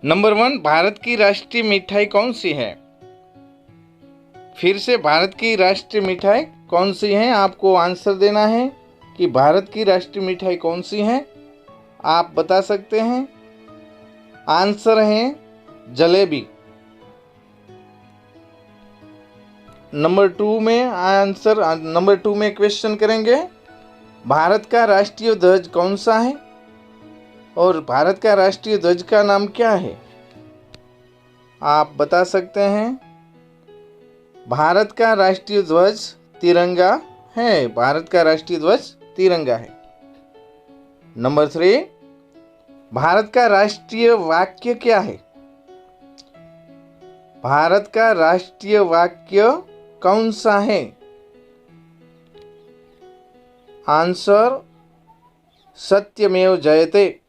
Number 1, Bharat की राष्ट्रीय मिठाई कौन सी है? फिर से, भारत की राष्ट्रीय मिठाई कौन सी है? आपको आंसर देना है कि भारत की राष्ट्रीय मिठाई कौन सी है। आप बता सकते हैं। आंसर है जलेबी। नंबर 2 में क्वेश्चन करेंगे, भारत का राष्ट्रीय ध्वज कौन सा है और भारत का राष्ट्रीय ध्वज का नाम क्या है? आप बता सकते हैं। भारत का राष्ट्रीय ध्वज तिरंगा है। भारत का राष्ट्रीय ध्वज तिरंगा है। नंबर 3, भारत का राष्ट्रीय वाक्य क्या है? भारत का राष्ट्रीय वाक्य कौन सा है? आंसर सत्यमेव जयते।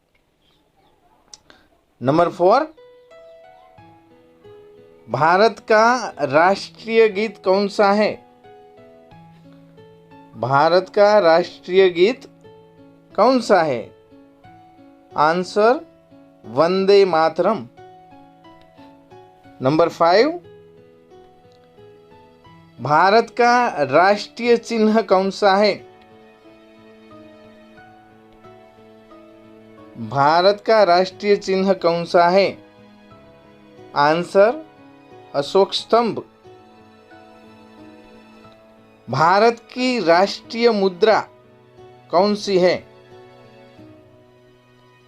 नंबर 4, भारत का राष्ट्रीय गीत कौन सा है? भारत का राष्ट्रीय गीत कौन सा है? आंसर वंदे मातरम। नंबर 5, भारत का राष्ट्रीय चिन्ह कौन सा है? भारत का राष्ट्रीय चिन्ह कौन सा है? आंसर अशोक स्तंभ। भारत की राष्ट्रीय मुद्रा कौन सी है?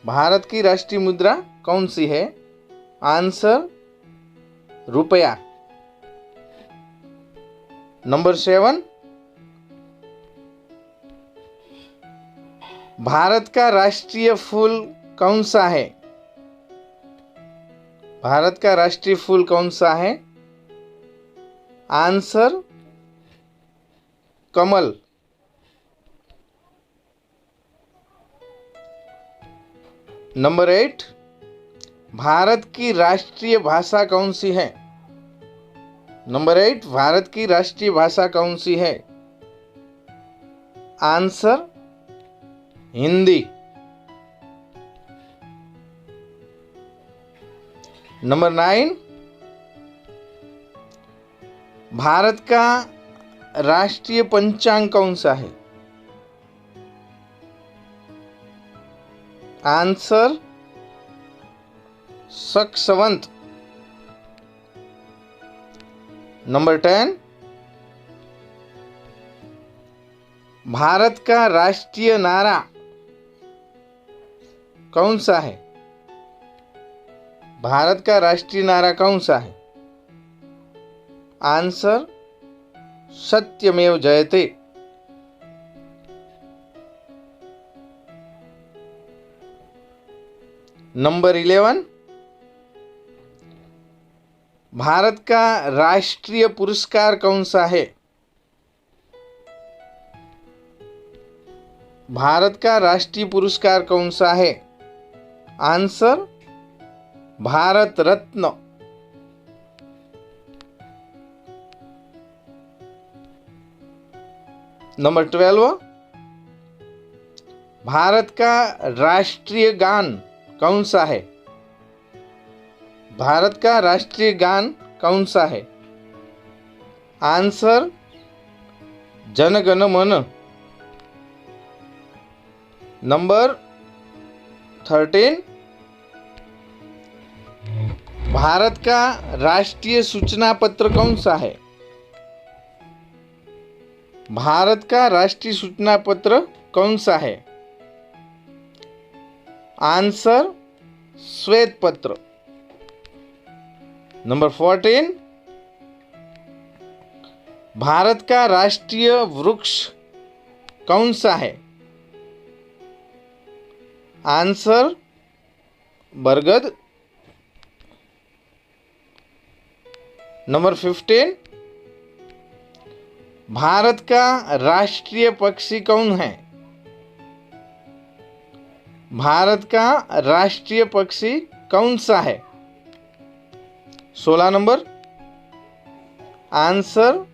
भारत की राष्ट्रीय मुद्रा कौन सी है? आंसर रुपया। नंबर 7, भारत का राष्ट्रीय फूल कौन सा है? भारत का राष्ट्रीय फूल कौन सा है? आंसर कमल। नंबर 8, भारत की राष्ट्रीय भाषा कौन सी है? नंबर 8, भारत की राष्ट्रीय भाषा कौन सी है? आंसर हिंदी। नंबर 9, भारत का राष्ट्रीय पंचांग कौन सा है? आंसर सक्सवंत। नंबर 10, भारत का राष्ट्रीय नारा कौन सा है? भारत का राष्ट्रीय नारा कौन सा है? आंसर सत्यमेव जयते। नंबर 11, भारत का राष्ट्रीय पुरस्कार कौन सा है? भारत का राष्ट्रीय पुरस्कार कौन सा है? आंसर भारत रत्न। नंबर 12, भारत का राष्ट्रीय गान कौन सा है? भारत का राष्ट्रीय गान कौन सा है? आंसर जन गण मन। नंबर 13, भारत का राष्ट्रीय सूचना पत्र कौन सा है? भारत का राष्ट्रीय सूचना पत्र कौन सा है? आंसर श्वेत पत्र। नंबर 14, भारत का राष्ट्रीय वृक्ष कौन सा है? आंसर बरगद। नंबर 15, भारत का राष्ट्रीय पक्षी कौन है? भारत का राष्ट्रीय पक्षी कौन सा है? 16 number, answer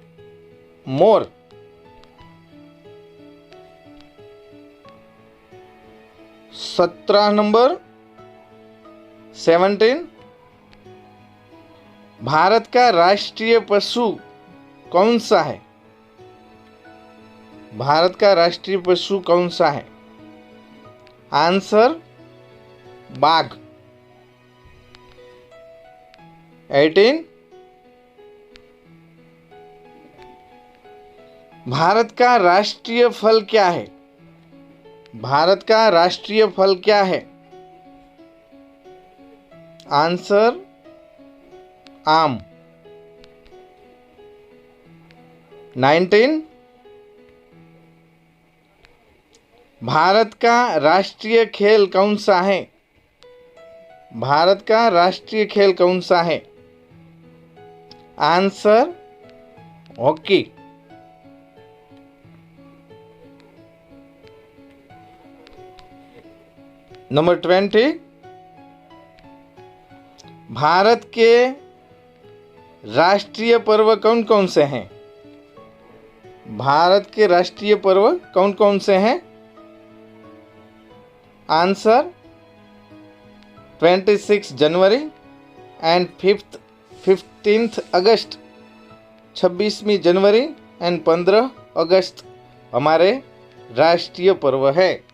more. 17 number, 17, Bharat का राष्ट्रीय पशु कौन सा है? भारत का राष्ट्रीय पशु कौन सा है? आंसर बाघ। 18 भारत का राष्ट्रीय फल क्या है? भारत का राष्ट्रीय फल क्या है? आंसर आम। 19 भारत का राष्ट्रीय खेल कौन सा है? भारत का राष्ट्रीय खेल कौन सा है? Answer hockey. नंबर 20 भारत के राष्ट्रीय पर्व कौन कौन से हैं? भारत के राष्ट्रीय पर्व कौन कौन से हैं? आंसर 26 जनवरी एंड 15 अगस्त। 26वीं जनवरी एंड 15 अगस्त हमारे राष्ट्रीय पर्व है।